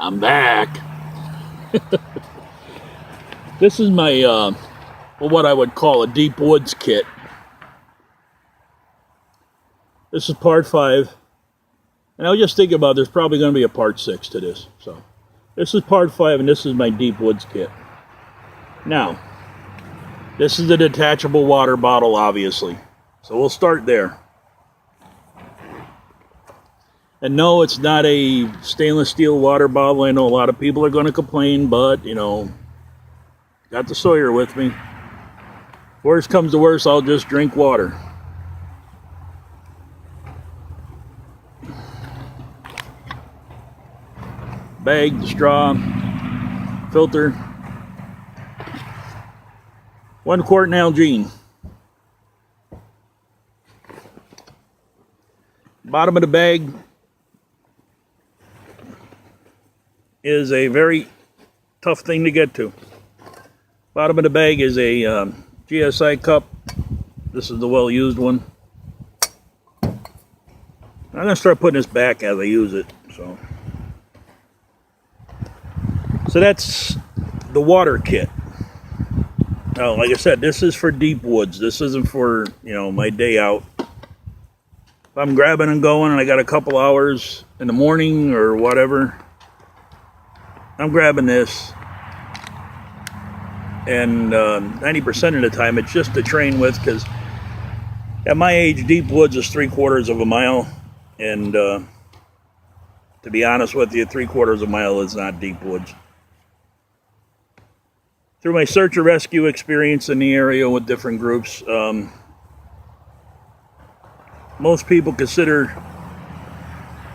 I'm back. This is my, what I would call a deep woods kit. This is part 5. And I was just thinking about there's probably going to be a part 6 to this. So this is part 5 and this is my deep woods kit. Now, this is the detachable water bottle, obviously. So we'll start there. And no, it's not a stainless steel water bottle. I know a lot of people are going to complain, but, you know, got the Sawyer with me. Worst comes to worst, I'll just drink water. Bag, the straw, filter. 1 quart Nalgene. Bottom of the bag is a very tough thing to get to. Bottom of the bag is a GSI cup. This is the well-used one. I'm going to start putting this back as I use it. So that's the water kit. Now, like I said, this is for deep woods. This isn't for, you know, my day out. If I'm grabbing and going and I got a couple hours in the morning or whatever, I'm grabbing this. And 90% of the time, it's just to train with, because at my age, deep woods is 3/4 of a mile. And to be honest with you, 3/4 of a mile is not deep woods. Through my search and rescue experience in the area with different groups, most people consider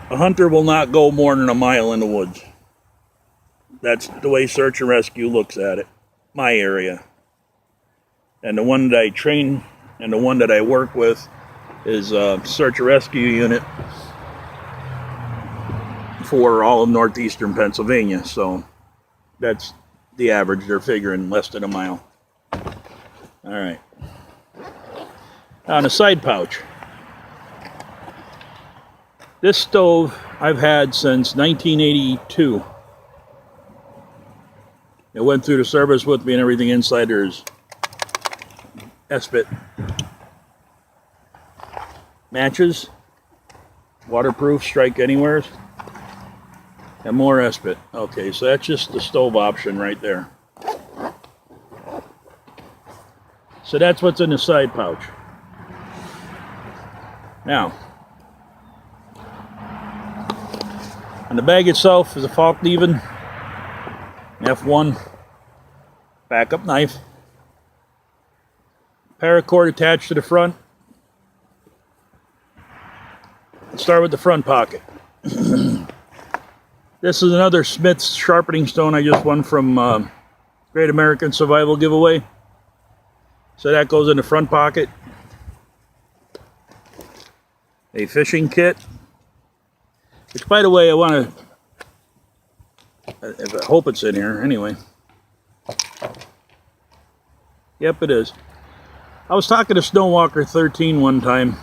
a hunter will not go more than a mile in the woods. That's the way search and rescue looks at it, my area. And the one that I train and the one that I work with is a search and rescue unit for all of northeastern Pennsylvania. So that's the average. They're figuring less than a mile. All right. On a side pouch. This stove I've had since 1982. It went through the service with me and everything. Inside there's Esprit. Matches. Waterproof, strike anywhere. And more Esprit. Okay, so that's just the stove option right there. So that's what's in the side pouch. Now, on the bag itself is a Falkneven F1 backup knife. Paracord attached to the front. Let's start with the front pocket. This is another Smith's sharpening stone I just won from Great American Survival giveaway. So that goes in the front pocket. A fishing kit. Which, by the way, I want to... I hope it's in here. Anyway. Yep, it is. I was talking to Snowwalker 13 one time.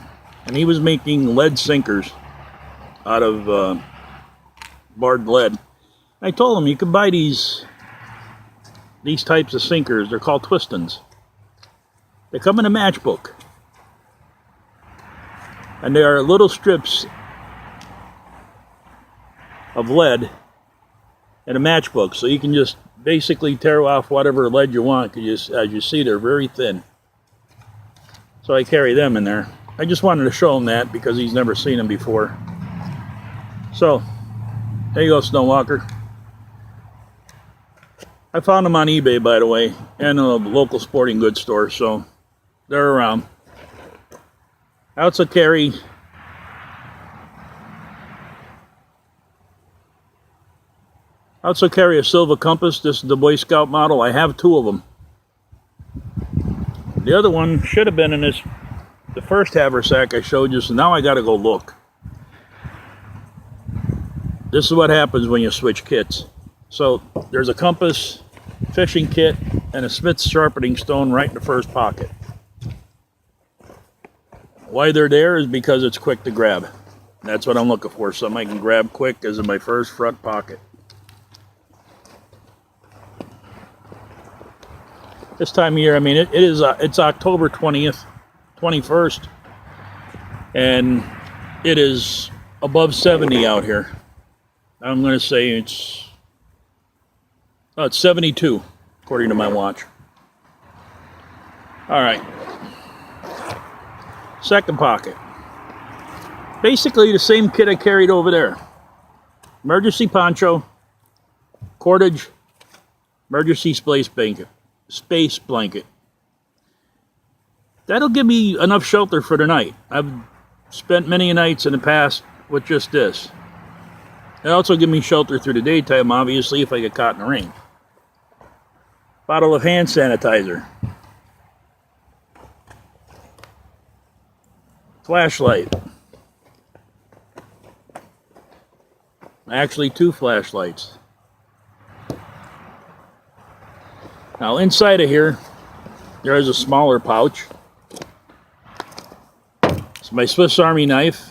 And he was making lead sinkers out of... barred lead. I told him you could buy these types of sinkers. They're called Twistons. They come in a matchbook. And they are little strips of lead in a matchbook. So you can just basically tear off whatever lead you want. Because as you see, they're very thin. So I carry them in there. I just wanted to show him that because he's never seen them before. So there you go, Snowwalker. I found them on eBay, by the way, and a local sporting goods store, so they're around. I also carry a Silva compass. This is the Boy Scout model. I have 2 of them. The other one should have been in the first haversack I showed you, so now I got to go look. This is what happens when you switch kits. So there's a compass, fishing kit, and a Smith's sharpening stone right in the first pocket. Why they're there is because it's quick to grab. That's what I'm looking for, something I can grab quick as in my first front pocket. This time of year, I mean, it's October 20th, 21st, and it is above 70 out here. I'm going to say it's 72, according to my watch. All right. Second pocket. Basically the same kit I carried over there. Emergency poncho, cordage, emergency space blanket. That'll give me enough shelter for the night. I've spent many nights in the past with just this. It'll also give me shelter through the daytime, obviously, if I get caught in the rain. Bottle of hand sanitizer. Flashlight. Actually, 2 flashlights. Now, inside of here, there is a smaller pouch. It's my Swiss Army knife.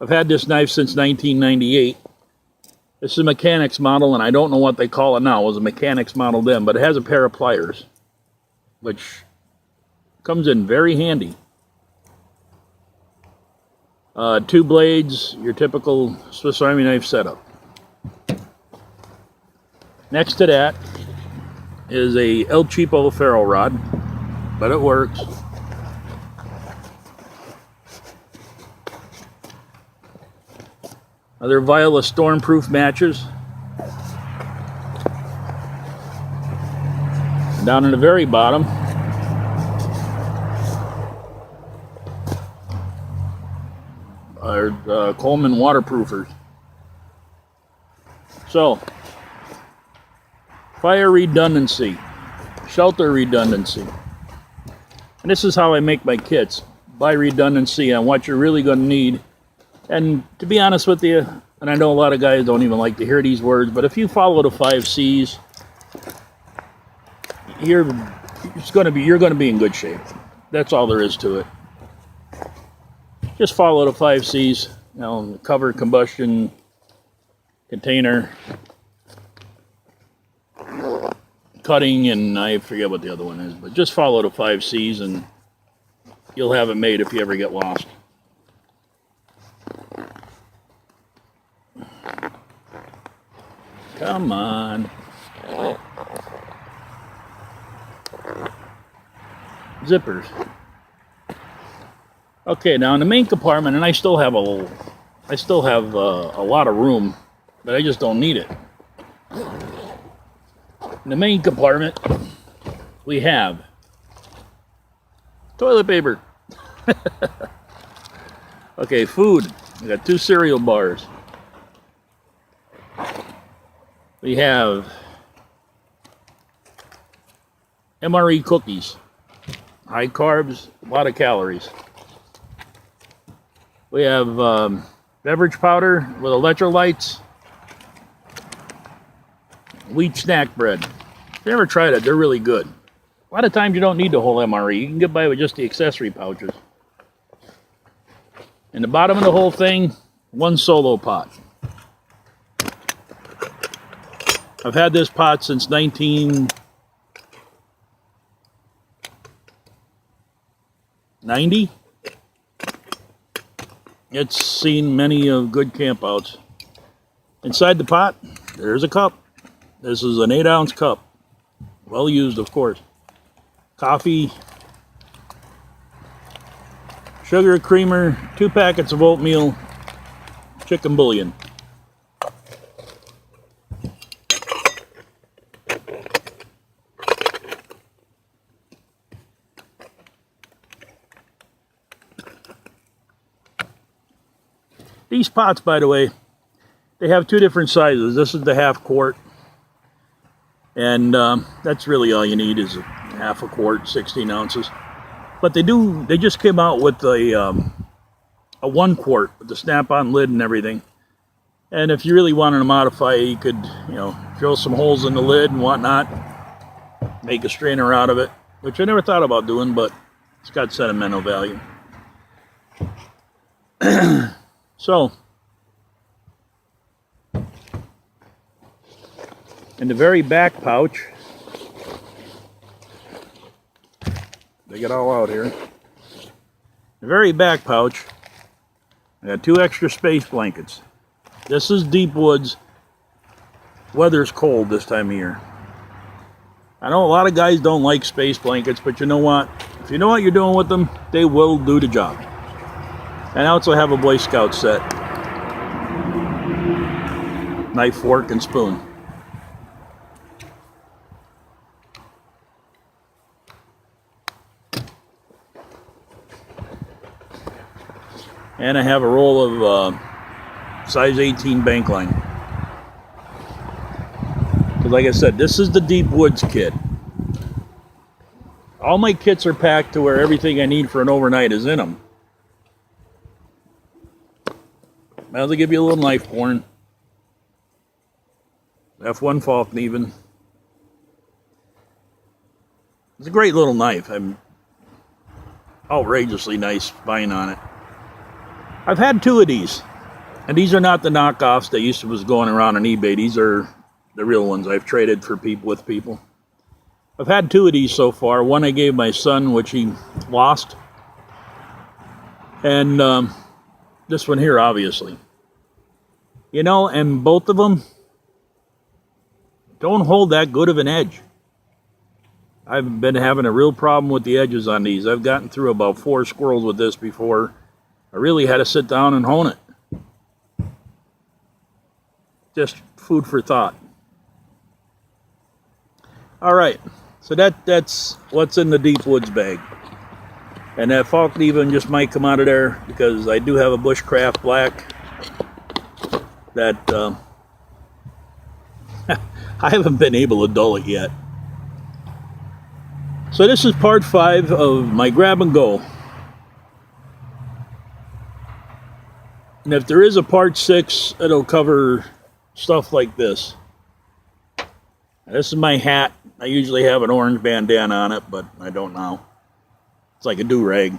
I've had this knife since 1998. This is a mechanics model, and I don't know what they call it now. It was a mechanics model then, but it has a pair of pliers, which comes in very handy. 2 blades, your typical Swiss Army knife setup. Next to that is a El Cheapo ferro rod, but it works. Other vial of stormproof matches. And down in the very bottom are Coleman waterproofers. So, fire redundancy, shelter redundancy. And this is how I make my kits. Buy redundancy on what you're really going to need. And to be honest with you, and I know a lot of guys don't even like to hear these words, but if you follow the 5 C's, you're going to be in good shape. That's all there is to it. Just follow the 5 C's. You know, cover, combustion, container, cutting, and I forget what the other one is, but just follow the 5 C's and you'll have it made if you ever get lost. Come on. Zippers. Okay, now in the main compartment, and I still have a lot of room, but I just don't need it. In the main compartment, we have toilet paper. Okay, food. We got 2 cereal bars. We have MRE cookies. High carbs, a lot of calories. We have beverage powder with electrolytes. Wheat snack bread. If you ever tried it, they're really good. A lot of times you don't need the whole MRE. You can get by with just the accessory pouches. In the bottom of the whole thing, 1 solo pot. I've had this pot since 1990. It's seen many of good campouts. Inside the pot, there's a cup. This is an 8-ounce cup. Well used, of course. Coffee, sugar, creamer, 2 packets of oatmeal, chicken bouillon. These pots, by the way, they have 2 different sizes. This is the half quart. And that's really all you need is a half a quart, 16 ounces. But they just came out with a 1 quart with the snap-on lid and everything. And if you really wanted to modify it, you could, drill some holes in the lid and whatnot. Make a strainer out of it, which I never thought about doing, but it's got sentimental value. So, in the very back pouch, Take it all out here. The very back pouch, I got 2 extra space blankets. This is deep woods. Weather's cold this time of year. I know a lot of guys don't like space blankets, but you know what? If you know what you're doing with them, they will do the job. And I also have a Boy Scout set. Knife, fork, and spoon. And I have a roll of size 18 bank line. Because like I said, this is the deep woods kit. All my kits are packed to where everything I need for an overnight is in them. Now they give you a little knife porn. F1 Falkneven. It's a great little knife. I'm outrageously nice spine on it. I've had 2 of these, and these are not the knockoffs that used to was going around on eBay. These are the real ones I've traded for people with people. I've had 2 of these so far. One I gave my son, which he lost, and this one here, obviously. You know, and both of them don't hold that good of an edge. I've been having a real problem with the edges on these. I've gotten through about 4 squirrels with this before. I really had to sit down and hone it. Just food for thought. All right, so that's what's in the deep woods bag. And that Falkneven just might come out of there because I do have a Bushcraft Black that I haven't been able to dull it yet. So this is part 5 of my grab and go. And if there is a part 6, it'll cover stuff like this. This is my hat. I usually have an orange bandana on it, but I don't now. It's like a do-rag.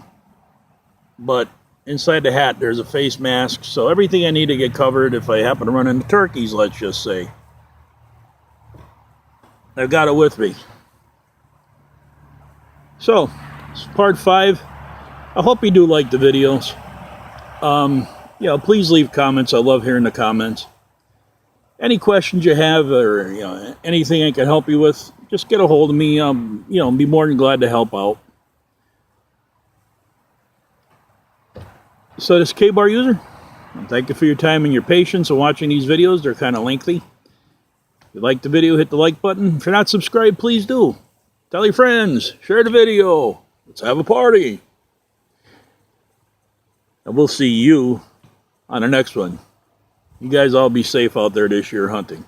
But inside the hat, there's a face mask. So everything I need to get covered if I happen to run into turkeys, let's just say. I've got it with me. So, this is part 5. I hope you do like the videos. You know, please leave comments. I love hearing the comments. Any questions you have, or anything I can help you with, just get a hold of me. Be more than glad to help out. So this K-Bar user, thank you for your time and your patience in watching these videos. They're kind of lengthy. If you like the video, hit the like button. If you're not subscribed, please do. Tell your friends. Share the video. Let's have a party. And we'll see you on the next one. You guys all be safe out there this year hunting.